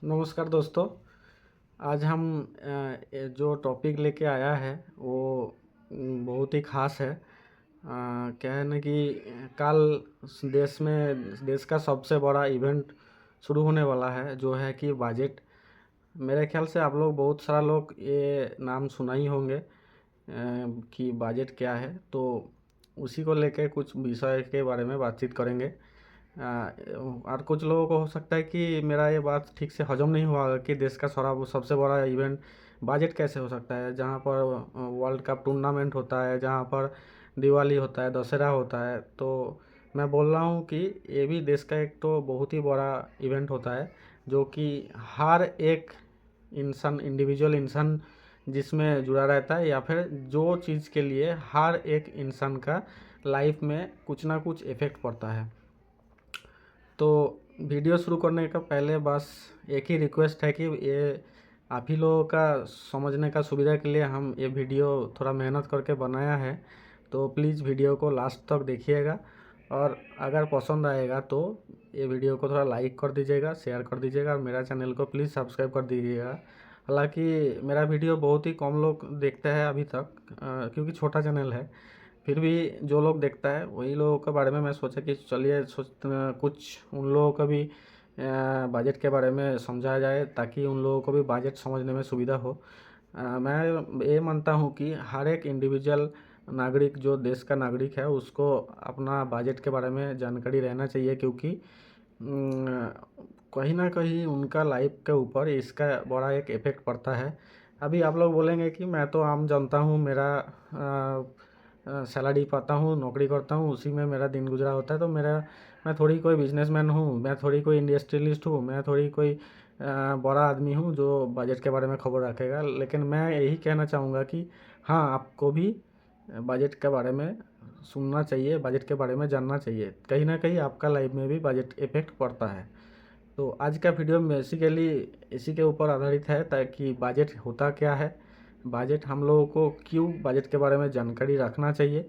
नमस्कार दोस्तों। आज हम जो टॉपिक लेके आया है वो बहुत ही ख़ास है। क्या है ना कि कल देश का सबसे बड़ा इवेंट शुरू होने वाला है, जो है कि बजट। मेरे ख्याल से आप लोग बहुत सारा लोग ये नाम सुना ही होंगे कि बजट क्या है। तो उसी को लेके कुछ विषय के बारे में बातचीत करेंगे। और कुछ लोगों को हो सकता है कि मेरा ये बात ठीक से हजम नहीं हुआ कि देश का सबसे बड़ा इवेंट बजट कैसे हो सकता है, जहाँ पर वर्ल्ड कप टूर्नामेंट होता है, जहाँ पर दिवाली होता है, दशहरा होता है। तो मैं बोल रहा हूँ कि ये भी देश का एक तो बहुत ही बड़ा इवेंट होता है, जो कि हर एक इंसान, इंडिविजुअल इंसान जिसमें जुड़ा रहता है, या फिर जो चीज़ के लिए हर एक इंसान का लाइफ में कुछ ना कुछ इफ़ेक्ट पड़ता है। तो वीडियो शुरू करने का पहले बस एक ही रिक्वेस्ट है कि ये आप ही लोगों का समझने का सुविधा के लिए हम ये वीडियो थोड़ा मेहनत करके बनाया है। तो प्लीज़ वीडियो को लास्ट तक देखिएगा, और अगर पसंद आएगा तो ये वीडियो को थोड़ा लाइक कर दीजिएगा, शेयर कर दीजिएगा, और मेरा चैनल को प्लीज़ सब्सक्राइब कर दीजिएगा। हालांकि मेरा वीडियो बहुत ही कम लोग देखते हैं अभी तक, क्योंकि छोटा चैनल है। फिर भी जो लोग देखता है वही लोगों के बारे में मैं सोचा कि चलिए कुछ उन लोगों का भी बजट के बारे में समझाया जाए, ताकि उन लोगों को भी बजट समझने में सुविधा हो। मैं ये मानता हूँ कि हर एक इंडिविजुअल नागरिक, जो देश का नागरिक है, उसको अपना बजट के बारे में जानकारी रहना चाहिए, क्योंकि कहीं ना कहीं उनका लाइफ के ऊपर इसका बड़ा एक इफ़ेक्ट पड़ता है। अभी आप लोग बोलेंगे कि मैं तो आम जनता हूँ, मेरा सैलरी पाता हूँ, नौकरी करता हूँ, उसी में मेरा दिन गुजरा होता है। तो मैं थोड़ी कोई बिजनेसमैन हूँ, मैं थोड़ी कोई इंडस्ट्रियलिस्ट हूँ, मैं थोड़ी कोई बड़ा आदमी हूँ जो बजट के बारे में खबर रखेगा। लेकिन मैं यही कहना चाहूँगा कि हाँ, आपको भी बजट के बारे में सुनना चाहिए, बजट के बारे में जानना चाहिए। कहीं ना कहीं आपका लाइफ में भी बजट इफेक्ट पड़ता है। तो आज का वीडियो बेसिकली इसी के ऊपर आधारित है, ताकि बजट होता क्या है, बजट हम लोगों को क्यों बजट के बारे में जानकारी रखना चाहिए,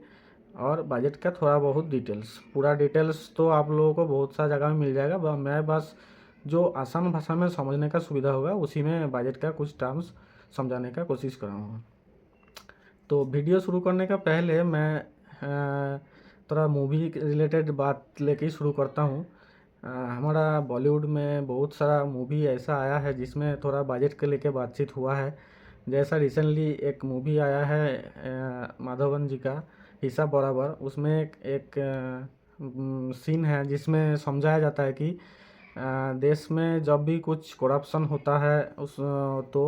और बजट का थोड़ा बहुत डिटेल्स, पूरा डिटेल्स तो आप लोगों को बहुत सा जगह में मिल जाएगा। मैं बस जो आसान भाषा में समझने का सुविधा होगा उसी में बजट का कुछ टर्म्स समझाने का कोशिश करूँगा। तो वीडियो शुरू करने का पहले मैं थोड़ा मूवी रिलेटेड बात लेके ही शुरू करता हूँ। हमारा बॉलीवुड में बहुत सारा मूवी ऐसा आया है जिसमें थोड़ा बजट के लेके बातचीत हुआ है। जैसा रिसेंटली एक मूवी आया है माधवन जी का हिसाब बराबर। उसमें एक सीन है जिसमें समझाया जाता है कि देश में जब भी कुछ करप्शन होता है तो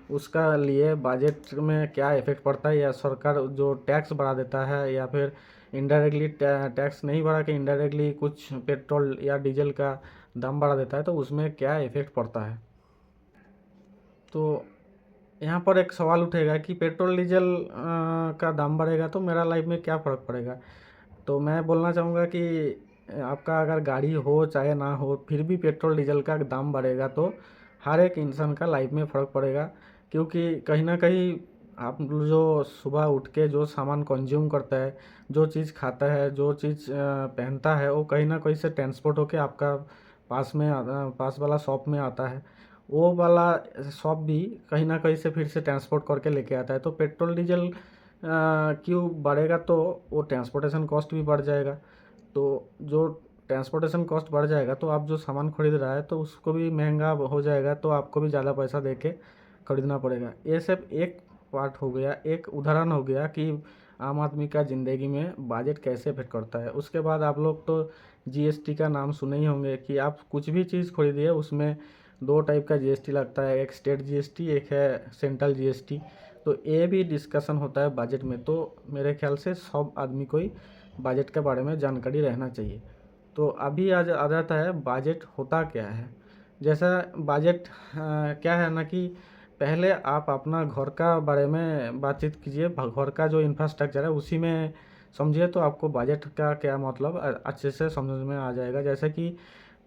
उसका लिए बजट में क्या इफ़ेक्ट पड़ता है, या सरकार जो टैक्स बढ़ा देता है, या फिर इनडायरेक्टली टैक्स नहीं बढ़ा के इनडायरेक्टली कुछ पेट्रोल या डीजल का दाम बढ़ा देता है, तो उसमें क्या इफ़ेक्ट पड़ता है। तो यहाँ पर एक सवाल उठेगा कि पेट्रोल डीजल का दाम बढ़ेगा तो मेरा लाइफ में क्या फ़र्क पड़ेगा। तो मैं बोलना चाहूँगा कि आपका अगर गाड़ी हो चाहे ना हो, फिर भी पेट्रोल डीजल का दाम बढ़ेगा तो हर एक इंसान का लाइफ में फ़र्क पड़ेगा। क्योंकि कहीं ना कहीं आप जो सुबह उठ के जो सामान कंज्यूम करता है, जो चीज़ खाता है, जो चीज़ पहनता है, वो कहीं ना कहीं से ट्रांसपोर्ट होके आपका पास वाला शॉप में आता है। वो वाला शॉप भी कहीं ना कहीं से फिर से ट्रांसपोर्ट करके लेके आता है। तो पेट्रोल डीजल क्यों बढ़ेगा, तो वो ट्रांसपोर्टेशन कॉस्ट भी बढ़ जाएगा। तो जो ट्रांसपोर्टेशन कॉस्ट बढ़ जाएगा तो आप जो सामान खरीद रहा है तो उसको भी महंगा हो जाएगा, तो आपको भी ज़्यादा पैसा दे के खरीदना पड़ेगा। ये सब एक पार्ट हो गया, एक उदाहरण हो गया कि आम आदमी का ज़िंदगी में बजट कैसे इफेक्ट करता है। उसके बाद आप लोग तो जीएसटी का नाम सुने ही होंगे कि आप कुछ भी चीज़ खरीदिए उसमें दो टाइप का जीएसटी लगता है, एक स्टेट जीएसटी, एक है सेंट्रल जीएसटी। तो ये भी डिस्कशन होता है बजट में। तो मेरे ख्याल से सब आदमी को ही बजट के बारे में जानकारी रहना चाहिए। तो अभी आज आ जाता है बजट होता क्या है। जैसा बजट क्या है ना कि पहले आप अपना घर का बारे में बातचीत कीजिए, घर का जो इंफ्रास्ट्रक्चर है उसी में समझिए, तो आपको बजट का क्या मतलब अच्छे से समझ में आ जाएगा। जैसे कि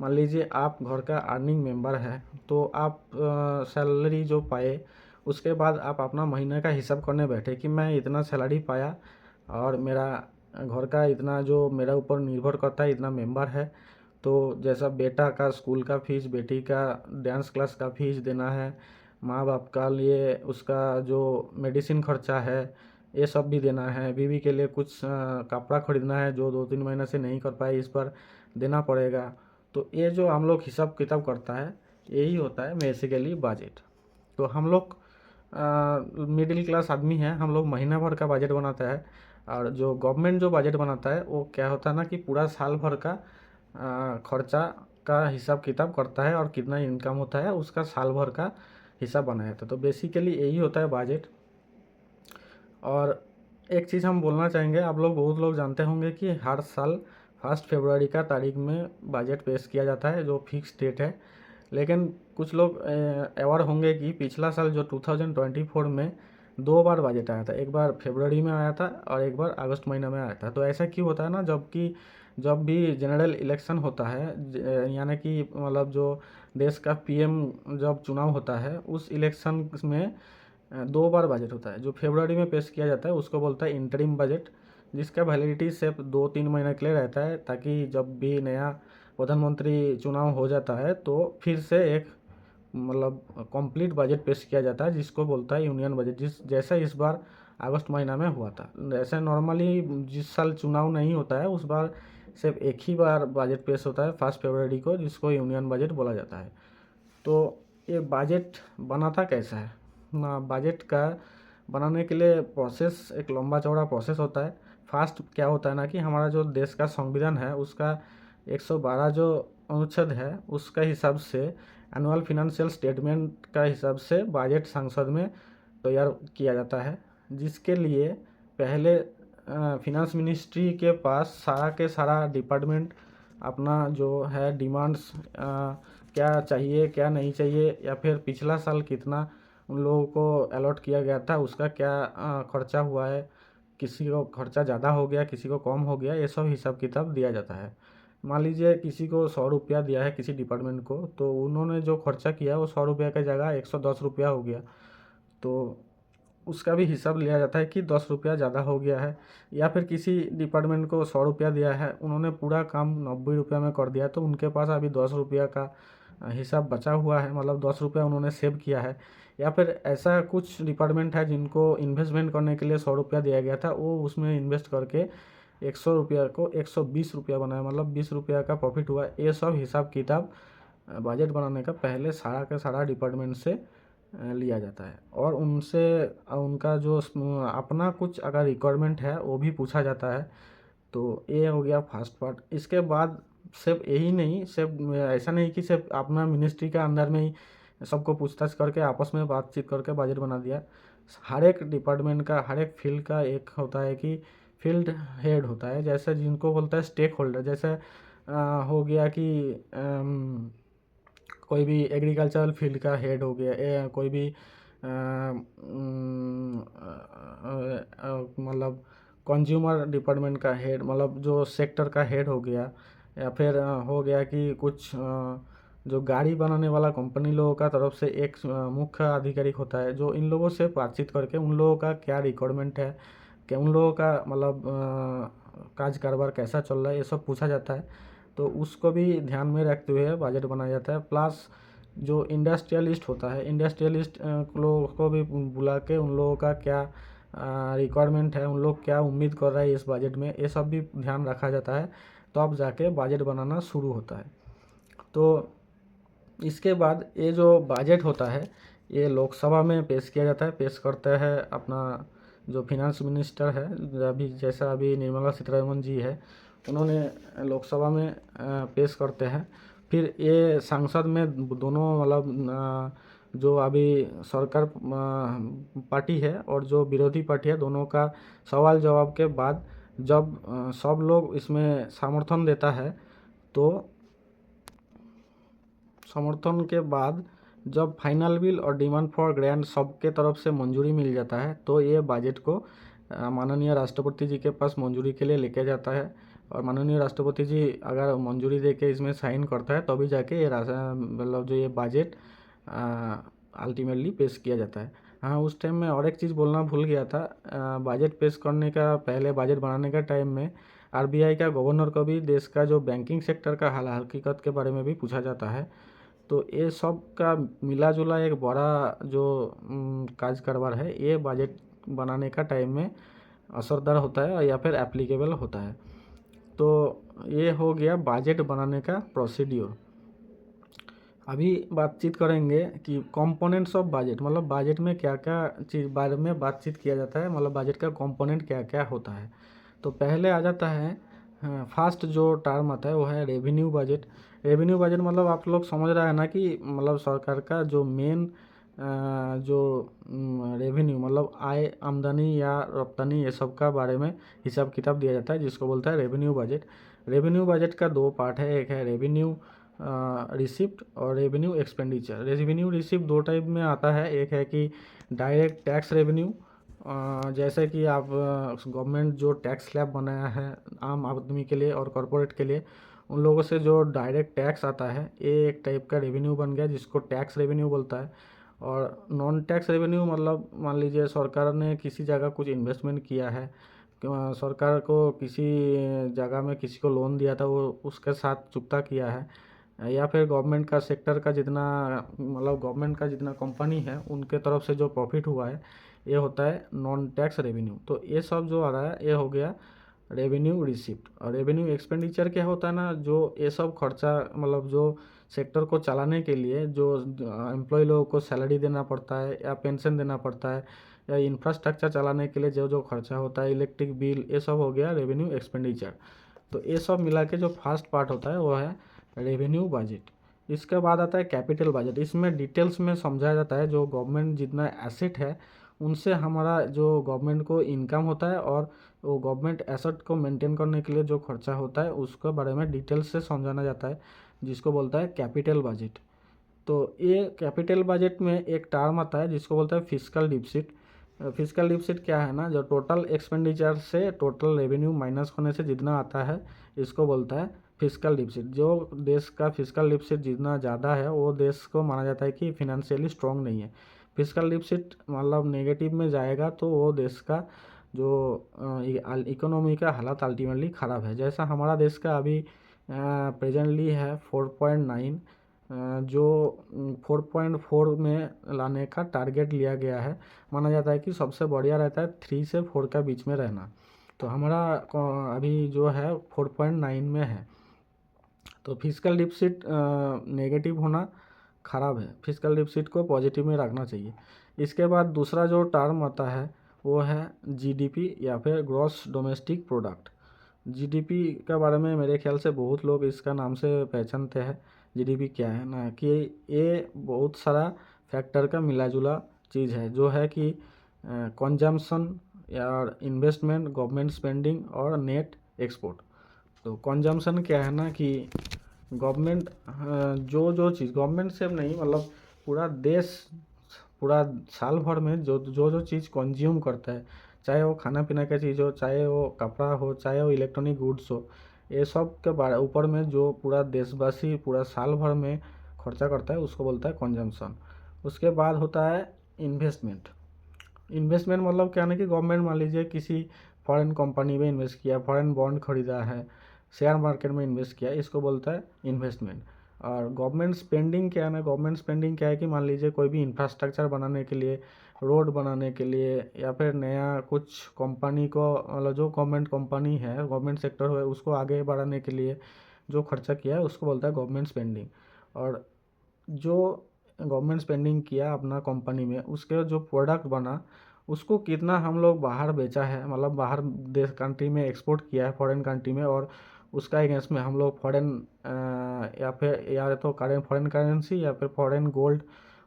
मान लीजिए आप घर का अर्निंग मेंबर है, तो आप सैलरी जो पाए उसके बाद आप अपना महीने का हिसाब करने बैठे कि मैं इतना सैलरी पाया और मेरा घर का इतना जो मेरा ऊपर निर्भर करता है इतना मेंबर है, तो जैसा बेटा का स्कूल का फीस, बेटी का डांस क्लास का फीस देना है, माँ बाप का लिए उसका जो मेडिसिन खर्चा है ये सब भी देना है, बीवी के लिए कुछ कपड़ा खरीदना है जो 2-3 महीने से नहीं कर पाए, इस पर देना पड़ेगा। तो ये जो हम लोग हिसाब किताब करता है यही होता है बेसिकली बजट। तो हम लोग मिडिल क्लास आदमी हैं, हम लोग महीना भर का बजट बनाता है। और जो गवर्नमेंट जो बजट बनाता है वो क्या होता है ना कि पूरा साल भर का खर्चा का हिसाब किताब करता है और कितना इनकम होता है उसका साल भर का हिसाब बनाया जाता है। तो बेसिकली यही होता है बजट। और एक चीज़ हम बोलना चाहेंगे, आप लोग बहुत लोग जानते होंगे कि हर साल 1 फरवरी का तारीख में बजट पेश किया जाता है जो फिक्स डेट है। लेकिन कुछ लोग अवेयर होंगे कि पिछला साल जो 2024 में 2 बार बजट आया था, एक बार फरवरी में आया था और एक बार अगस्त महीना में आया था। तो ऐसा क्यों होता है ना, जबकि जब भी जनरल इलेक्शन होता है यानी कि मतलब जो देश का पीएम जब चुनाव होता है उस इलेक्शन में 2 बार बजट होता है। जो फरवरी में पेश किया जाता है उसको बोलता है इंटरिम बजट, जिसका वैलिडिटी सिर्फ 2-3 महीने के लिए रहता है, ताकि जब भी नया प्रधानमंत्री चुनाव हो जाता है तो फिर से एक मतलब कंप्लीट बजट पेश किया जाता है जिसको बोलता है यूनियन बजट, जैसे इस बार अगस्त महीना में हुआ था। ऐसे नॉर्मली जिस साल चुनाव नहीं होता है उस बार सिर्फ एक ही बार बजट पेश होता है 1 फरवरी को, जिसको यूनियन बजट बोला जाता है। तो ये बजट बनाता कैसा है ना, बजट का बनाने के लिए प्रोसेस एक लंबा चौड़ा प्रोसेस होता है। फर्स्ट क्या होता है ना कि हमारा जो देश का संविधान है उसका 112 जो अनुच्छेद है उसका हिसाब से एनुअल फिनेंशियल स्टेटमेंट का हिसाब से बजट संसद में तैयार किया जाता है, जिसके लिए पहले फिनेंस मिनिस्ट्री के पास सारा के सारा डिपार्टमेंट अपना जो है डिमांड्स क्या चाहिए क्या नहीं चाहिए, या फिर पिछला साल कितना उन लोगों को अलॉट किया गया था उसका क्या खर्चा हुआ है, किसी को खर्चा ज़्यादा हो गया किसी को कम हो गया, ये सब हिसाब किताब दिया जाता है। मान लीजिए किसी को 100 रुपया दिया है किसी डिपार्टमेंट को, तो उन्होंने जो खर्चा किया वो 100 रुपया की जगह 110 रुपया हो गया, तो उसका भी हिसाब लिया जाता है कि 10 रुपया ज़्यादा हो गया है। या फिर किसी डिपार्टमेंट को 100 रुपया दिया है, उन्होंने पूरा काम 90 रुपया में कर दिया, तो उनके पास अभी 10 रुपया का हिसाब बचा हुआ है, मतलब 10 रुपया उन्होंने सेव किया है। या फिर ऐसा कुछ डिपार्टमेंट है जिनको इन्वेस्टमेंट करने के लिए 100 रुपया दिया गया था, वो उसमें इन्वेस्ट करके 100 रुपया को 120 रुपया बनाया, मतलब 20 रुपया का प्रॉफिट हुआ। ये सब हिसाब किताब बजट बनाने का पहले सारा का सारा डिपार्टमेंट से लिया जाता है, और उनसे उनका जो अपना कुछ अगर रिक्वायरमेंट है वो भी पूछा जाता है। तो ये हो गया फर्स्ट पार्ट। इसके बाद सिर्फ यही नहीं, सिर्फ ऐसा नहीं कि सिर्फ अपना मिनिस्ट्री के अंदर में ही सबको पूछताछ करके आपस में बातचीत करके बजट बना दिया। हर एक डिपार्टमेंट का हर एक फील्ड का एक होता है कि फील्ड हेड होता है, जैसे जिनको बोलता है स्टेक होल्डर। जैसे हो गया कि कोई भी एग्रीकल्चरल फील्ड का हेड हो गया, कोई भी मतलब कंज्यूमर डिपार्टमेंट का हेड, मतलब जो सेक्टर का हेड हो गया। या फिर हो गया कि कुछ जो गाड़ी बनाने वाला कंपनी लोगों का तरफ से एक मुख्य आधिकारिक होता है जो इन लोगों से बातचीत करके उन लोगों का क्या रिक्वायरमेंट है, कि उन लोगों का मतलब काज कारोबार कैसा चल रहा है, ये सब पूछा जाता है। तो उसको भी ध्यान में रखते हुए बजट बनाया जाता है। प्लस जो इंडस्ट्रियलिस्ट होता है, इंडस्ट्रियलिस्ट लोगों को भी बुला के उन लोगों का क्या रिक्वायरमेंट है, उन लोग क्या उम्मीद कर रहे हैं इस बजट में, ये सब भी ध्यान रखा जाता है। तो अब जाके बजट बनाना शुरू होता है। तो इसके बाद ये जो बजट होता है ये लोकसभा में पेश किया जाता है, पेश करते हैं अपना जो फिनेंस मिनिस्टर है, अभी जैसा अभी निर्मला सीतारमण जी है, उन्होंने लोकसभा में पेश करते हैं। फिर ये संसद में दोनों मतलब जो अभी सरकार पार्टी है और जो विरोधी पार्टी है, दोनों का सवाल जवाब के बाद जब सब लोग इसमें समर्थन देता है, तो समर्थन के बाद जब फाइनल बिल और डिमांड फॉर ग्रांट सबके तरफ से मंजूरी मिल जाता है, तो ये बजट को माननीय राष्ट्रपति जी के पास मंजूरी के लिए लेके जाता है। और माननीय राष्ट्रपति जी अगर मंजूरी दे के इसमें साइन करता है तभी जाके ये मतलब जो ये बजट अल्टीमेटली पेश किया जाता है। हाँ, उस टाइम में और एक चीज़ बोलना भूल गया था, बजट पेश करने का पहले बजट बनाने का टाइम में आरबीआई का गवर्नर को भी देश का जो बैंकिंग सेक्टर का हाल हकीकत के बारे में भी पूछा जाता है। तो ये सब का मिला जुला एक बड़ा जो काज कारोबार है, ये बजट बनाने का टाइम में असरदार होता है या फिर एप्लीकेबल होता है। तो ये हो गया बजट बनाने का प्रोसीड्योर। अभी बातचीत करेंगे कि कंपोनेंट्स ऑफ बजट, मतलब बजट में क्या क्या चीज़ बारे में बातचीत किया जाता है, मतलब बजट का कंपोनेंट क्या क्या होता है। तो पहले आ जाता है फर्स्ट जो टर्म आता है वो है रेवेन्यू बजट। रेवेन्यू बजट मतलब आप लोग समझ रहे हैं ना कि मतलब सरकार का जो मेन जो रेवेन्यू मतलब आय आमदनी या रफ्तानी ये सब का बारे में हिसाब किताब दिया जाता है, जिसको बोलता है रेवेन्यू बजट। रेवेन्यू बजट का दो पार्ट है, एक है रेवेन्यू रिसिप्ट और रेवेन्यू एक्सपेंडिचर। रेवेन्यू रिसिप्ट दो टाइप में आता है, एक है कि डायरेक्ट टैक्स रेवेन्यू, जैसे कि आप गवर्नमेंट जो टैक्स स्लैब बनाया है आम आदमी के लिए और कॉरपोरेट के लिए, उन लोगों से जो डायरेक्ट टैक्स आता है ये एक टाइप का रेवेन्यू बन गया, जिसको टैक्स रेवेन्यू बोलता है। और नॉन टैक्स रेवेन्यू मतलब मान लीजिए सरकार ने किसी जगह कुछ इन्वेस्टमेंट किया है, सरकार को किसी जगह में किसी को लोन दिया था, वो उसके साथ चुकता किया है, या फिर गवर्नमेंट का सेक्टर का जितना मतलब गवर्नमेंट का जितना कंपनी है उनके तरफ से जो प्रॉफिट हुआ है, ये होता है नॉन टैक्स रेवेन्यू। तो ये सब जो आ रहा है ये हो गया रेवेन्यू रिसिप्ट। और रेवेन्यू एक्सपेंडिचर क्या होता है ना, जो ये सब खर्चा मतलब जो सेक्टर को चलाने के लिए जो एम्प्लॉय लोगों को सैलरी देना पड़ता है या पेंशन देना पड़ता है या इंफ्रास्ट्रक्चर चलाने के लिए जो जो खर्चा होता है, इलेक्ट्रिक बिल, ये सब हो गया रेवेन्यू एक्सपेंडिचर। तो ये सब मिला के जो फर्स्ट पार्ट होता है वो है रेवेन्यू बजट। इसके बाद आता है कैपिटल बजट। इसमें डिटेल्स में समझाया जाता है जो गवर्नमेंट जितना एसेट है उनसे हमारा जो गवर्नमेंट को इनकम होता है और वो गवर्नमेंट एसेट को मेंटेन करने के लिए जो खर्चा होता है उसके बारे में डिटेल्स से समझाना जाता है, जिसको बोलता है कैपिटल बजट। तो ये कैपिटल बजट में एक टर्म आता है जिसको बोलते हैं फिस्कल डिफिसिट। फिस्कल डिफिसिट क्या है ना, जो टोटल एक्सपेंडिचर से टोटल रेवेन्यू माइनस होने से जितना आता है इसको बोलता है फिस्कल डिफिसिट। जो देश का फिस्कल डिफिसिट जितना ज़्यादा है वो देश को माना जाता है कि फिनेंशियली स्ट्रॉन्ग नहीं है। फिस्कल डिफिसिट मतलब नेगेटिव में जाएगा तो वो देश का जो इकोनॉमी का हालत अल्टीमेटली ख़राब है। जैसा हमारा देश का अभी प्रेजेंटली है 4.9, जो 4.4 में लाने का टारगेट लिया गया है। माना जाता है कि सबसे बढ़िया रहता है 3 से 4 का बीच में रहना। तो हमारा अभी जो है 4.9 में है। तो फिस्कल डिफिसिट नेगेटिव होना ख़राब है, फिस्कल डिफिसिट को पॉजिटिव में रखना चाहिए। इसके बाद दूसरा जो टर्म आता है वो है जीडीपी या फिर ग्रॉस डोमेस्टिक प्रोडक्ट। जीडीपी के बारे में मेरे ख्याल से बहुत लोग इसका नाम से पहचानते हैं। जीडीपी क्या है ना, कि ये बहुत सारा फैक्टर का मिला जुला चीज़ है, जो है कि कंजम्पशन या इन्वेस्टमेंट, गवर्नमेंट स्पेंडिंग और नेट एक्सपोर्ट। तो कंजम्पशन क्या है ना कि गवर्नमेंट जो जो चीज़ गवर्नमेंट से नहीं मतलब पूरा देश पूरा साल भर में जो जो जो चीज़ कंज्यूम करता है, चाहे वो खाना पीना का चीज़ हो, चाहे वो कपड़ा हो, चाहे वो इलेक्ट्रॉनिक गुड्स हो, ये सब के बारे ऊपर में जो पूरा देशवासी पूरा साल भर में खर्चा करता है उसको बोलता है कंजम्पशन। उसके बाद होता है इन्वेस्टमेंट। इन्वेस्टमेंट मतलब क्या है कि गवर्नमेंट मान लीजिए किसी फॉरेन कंपनी में इन्वेस्ट किया, फॉरेन बॉन्ड खरीदा है, शेयर मार्केट में इन्वेस्ट किया, इसको बोलता है इन्वेस्टमेंट। और गवर्नमेंट स्पेंडिंग क्या है ना, गवर्नमेंट स्पेंडिंग क्या है कि मान लीजिए कोई भी इंफ्रास्ट्रक्चर बनाने के लिए, रोड बनाने के लिए या फिर नया कुछ कंपनी को मतलब जो गवर्नमेंट कंपनी है, गवर्नमेंट सेक्टर है, उसको आगे बढ़ाने के लिए जो खर्चा किया है उसको बोलता है गवर्नमेंट स्पेंडिंग। और जो गवर्नमेंट स्पेंडिंग किया अपना कंपनी में, उसके जो प्रोडक्ट बना उसको कितना हम लोग बाहर बेचा है, मतलब बाहर देश कंट्री में एक्सपोर्ट किया है फॉरेन कंट्री में, और उसका अगेंस्ट में हम लोग फॉरेन या फिर या तो करेंट फॉरेन करेंसी या फिर फॉरेन गोल्ड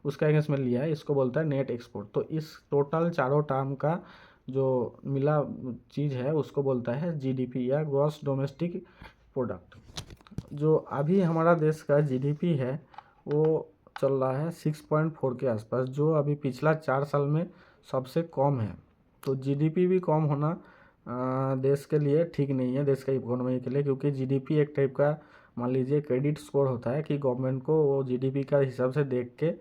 उसका अगेंस्ट में लिया है, इसको बोलता है नेट एक्सपोर्ट। तो इस टोटल चारों टर्म का जो मिला चीज़ है उसको बोलता है जीडीपी या ग्रॉस डोमेस्टिक प्रोडक्ट। जो अभी हमारा देश का जीडीपी है वो चल रहा है 6.4 के आसपास, जो अभी पिछला 4 साल में सबसे कम है। तो जीडीपी भी कम होना देश के लिए ठीक नहीं है, देश का इकोनॉमी के लिए, क्योंकि जीडीपी एक टाइप का मान लीजिए क्रेडिट स्कोर होता है कि गवर्नमेंट को वो जीडीपी का हिसाब से देख के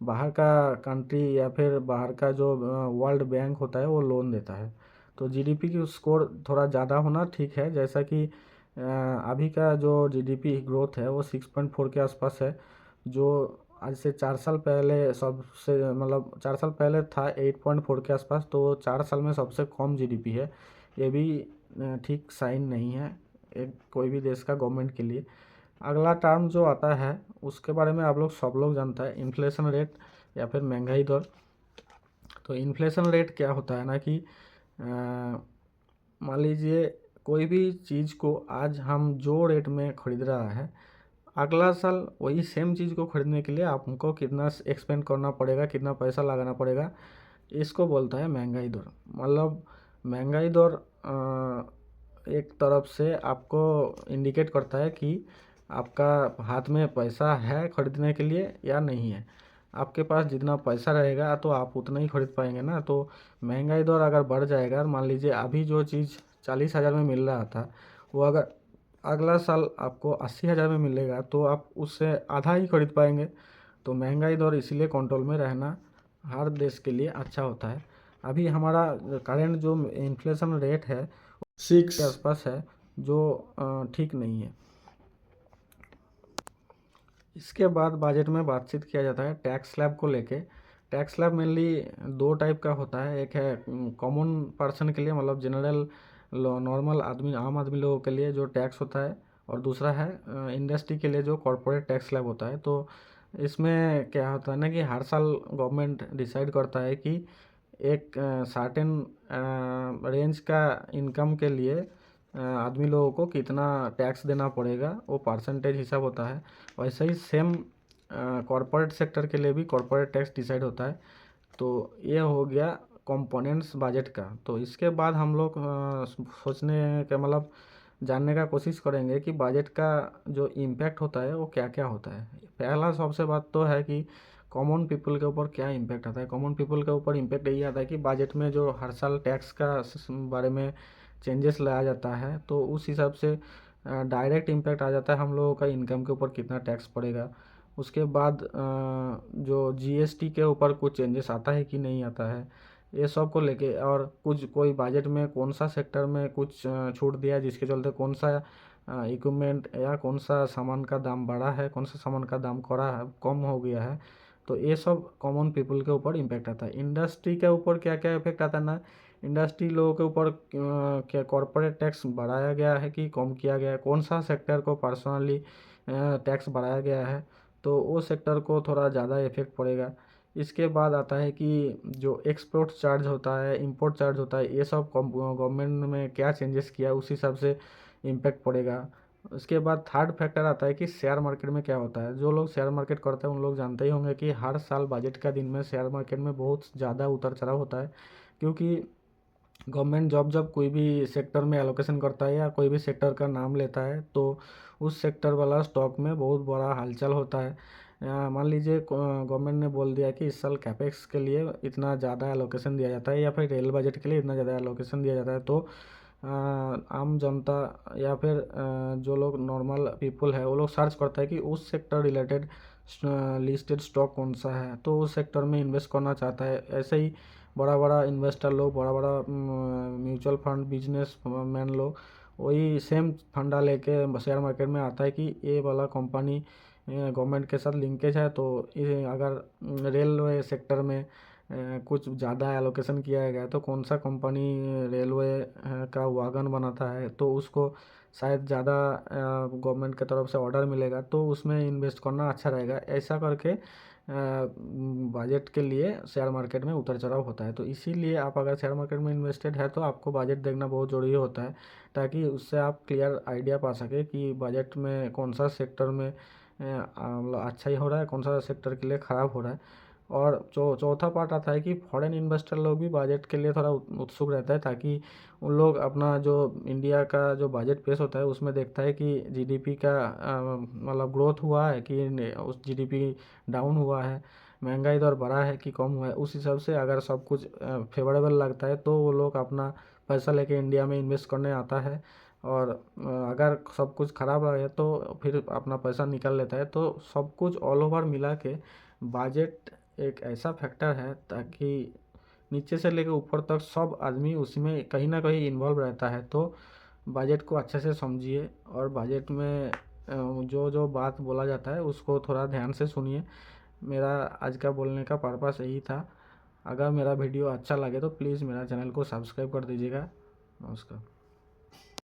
बाहर का कंट्री या फिर बाहर का जो वर्ल्ड बैंक होता है वो लोन देता है। तो जीडीपी की स्कोर थोड़ा ज़्यादा होना ठीक है, जैसा कि अभी का जो जीडीपी ग्रोथ है वो 6.4 के आसपास है, जो आज से 4 साल पहले सबसे मतलब 4 साल पहले था 8.4 के आसपास, तो 4 साल में सबसे कम जीडीपी है। ये भी ठीक साइन नहीं है एक कोई भी देश का गवर्नमेंट के लिए। अगला टर्म जो आता है उसके बारे में आप लोग सब लोग जानता है, इन्फ्लेशन रेट या फिर महंगाई दर। तो इन्फ्लेशन रेट क्या होता है ना कि मान लीजिए कोई भी चीज़ को आज हम जो रेट में ख़रीद रहा है, अगला साल वही सेम चीज़ को खरीदने के लिए आपको कितना एक्सपेंड करना पड़ेगा, कितना पैसा लगाना पड़ेगा, इसको बोलता है महंगाई दर। मतलब महंगाई दर एक तरफ से आपको इंडिकेट करता है कि आपका हाथ में पैसा है खरीदने के लिए या नहीं है। आपके पास जितना पैसा रहेगा तो आप उतना ही खरीद पाएंगे ना। तो महंगाई दर अगर बढ़ जाएगा, मान लीजिए अभी जो चीज़ 40,000 में मिल रहा था वो अगर अगला साल आपको 80,000 में मिलेगा तो आप उससे आधा ही खरीद पाएंगे। तो महंगाई दर इसीलिए कंट्रोल में रहना हर देश के लिए अच्छा होता है। अभी हमारा करंट जो इन्फ्लेशन रेट है 6 के आसपास है, जो ठीक नहीं है। इसके बाद बजट में बातचीत किया जाता है टैक्स स्लैब को लेके। टैक्स स्लैब मेनली दो टाइप का होता है, एक है कॉमन पर्सन के लिए, मतलब जनरल नॉर्मल आदमी आम आदमी लोगों के लिए जो टैक्स होता है, और दूसरा है इंडस्ट्री के लिए जो कॉरपोरेट टैक्स स्लैब होता है। तो इसमें क्या होता है ना कि हर साल गवर्नमेंट डिसाइड करता है कि एक सर्टेन रेंज का इनकम के लिए आदमी लोगों को कितना टैक्स देना पड़ेगा, वो परसेंटेज हिसाब होता है। वैसे ही सेम कॉरपोरेट सेक्टर के लिए भी कॉरपोरेट टैक्स डिसाइड होता है। तो ये हो गया कंपोनेंट्स बजट का। तो इसके बाद हम लोग सोचने का मतलब जानने का कोशिश करेंगे कि बजट का जो इम्पैक्ट होता है वो क्या क्या होता है। पहला सबसे बात तो है कि कॉमन पीपल के ऊपर क्या इम्पैक्ट आता है। कॉमन पीपल के ऊपर इम्पैक्ट यही आता है कि बजट में जो हर साल टैक्स का बारे में चेंजेस लाया जाता है, तो उस हिसाब से डायरेक्ट इम्पैक्ट आ जाता है हम लोगों का इनकम के ऊपर कितना टैक्स पड़ेगा। उसके बाद जो जीएसटी के ऊपर कुछ चेंजेस आता है कि नहीं आता है, ये सब को लेके, और कुछ कोई बजट में कौन सा सेक्टर में कुछ छूट दिया जिसके चलते कौन सा इक्विपमेंट या कौन सा सामान का दाम बढ़ा है, कौन सा सामान का दाम कम हो गया है। तो ये सब कॉमन पीपल के ऊपर इम्पैक्ट आता है। इंडस्ट्री के ऊपर क्या क्या इफेक्ट आता है ना, इंडस्ट्री लोगों के ऊपर क्या कॉरपोरेट टैक्स बढ़ाया गया है कि कम किया गया है, कौन सा सेक्टर को पर्सनली टैक्स बढ़ाया गया है, तो वो सेक्टर को थोड़ा ज़्यादा इफेक्ट पड़ेगा। इसके बाद आता है कि जो एक्सपोर्ट चार्ज होता है, इंपोर्ट चार्ज होता है, ये सब गवर्नमेंट में क्या चेंजेस किया है उस हिसाब से इम्पैक्ट पड़ेगा। उसके बाद थर्ड फैक्टर आता है कि शेयर मार्केट में क्या होता है। जो लोग शेयर मार्केट करते हैं उन लोग जानते ही होंगे कि हर साल बजट का दिन में शेयर मार्केट में बहुत ज़्यादा उतर चढ़ाव होता है, क्योंकि गवर्नमेंट जब जब कोई भी सेक्टर में एलोकेशन करता है या कोई भी सेक्टर का नाम लेता है तो उस सेक्टर वाला स्टॉक में बहुत बड़ा हलचल होता है। मान लीजिए गवर्नमेंट ने बोल दिया कि इस साल कैपेक्स के लिए इतना ज़्यादा एलोकेशन दिया जाता है या फिर रेल बजट के लिए इतना ज़्यादा एलोकेशन दिया जाता है, तो आम जनता या फिर जो लोग नॉर्मल पीपल है वो लोग सर्च करता है कि उस सेक्टर रिलेटेड लिस्टेड स्टॉक कौन सा है, तो उस सेक्टर में इन्वेस्ट करना चाहता है। ऐसे ही बड़ा बड़ा इन्वेस्टर लोग, बड़ा बड़ा म्यूचुअल फंड बिजनेस मैन लोग वही सेम फंडा लेके शेयर मार्केट में आता है कि ये वाला कंपनी गवर्नमेंट के साथ लिंकेज है, तो अगर रेलवे सेक्टर में कुछ ज़्यादा एलोकेशन किया गया तो कौन सा कंपनी रेलवे का वागन बनाता है तो उसको शायद ज़्यादा गवर्नमेंट की तरफ से ऑर्डर मिलेगा, तो उसमें इन्वेस्ट करना अच्छा रहेगा। ऐसा करके बजट के लिए शेयर मार्केट में उतर चढ़ाव होता है। तो इसीलिए आप अगर शेयर मार्केट में इन्वेस्टेड है तो आपको बजट देखना बहुत ज़रूरी होता है, ताकि उससे आप क्लियर आइडिया पा सके कि बजट में कौन सा सेक्टर में मतलब अच्छा ही हो रहा है, कौन सा सेक्टर के लिए ख़राब हो रहा है। और चौथा पार्ट आता है कि फॉरेन इन्वेस्टर लोग भी बजट के लिए थोड़ा उत्सुक रहता है, ताकि उन लोग अपना जो इंडिया का जो बजट पेश होता है उसमें देखता है कि जीडीपी का मतलब ग्रोथ हुआ है कि उस जीडीपी डाउन हुआ है, महंगाई दर बढ़ा है कि कम हुआ है। उस हिसाब से अगर सब कुछ फेवरेबल लगता है तो वो लोग अपना पैसा लेके इंडिया में इन्वेस्ट करने आता है, और अगर सब कुछ ख़राब रहे तो फिर अपना पैसा निकाल लेता है। तो सब कुछ ऑल ओवर मिला के बजट एक ऐसा फैक्टर है ताकि नीचे से लेकर ऊपर तक सब आदमी उसी में कहीं ना कहीं इन्वॉल्व रहता है। तो बजट को अच्छे से समझिए और बजट में जो जो बात बोला जाता है उसको थोड़ा ध्यान से सुनिए। मेरा आज का बोलने का पर्पस यही था। अगर मेरा वीडियो अच्छा लगे तो प्लीज़ मेरा चैनल को सब्सक्राइब कर दीजिएगा। नमस्कार।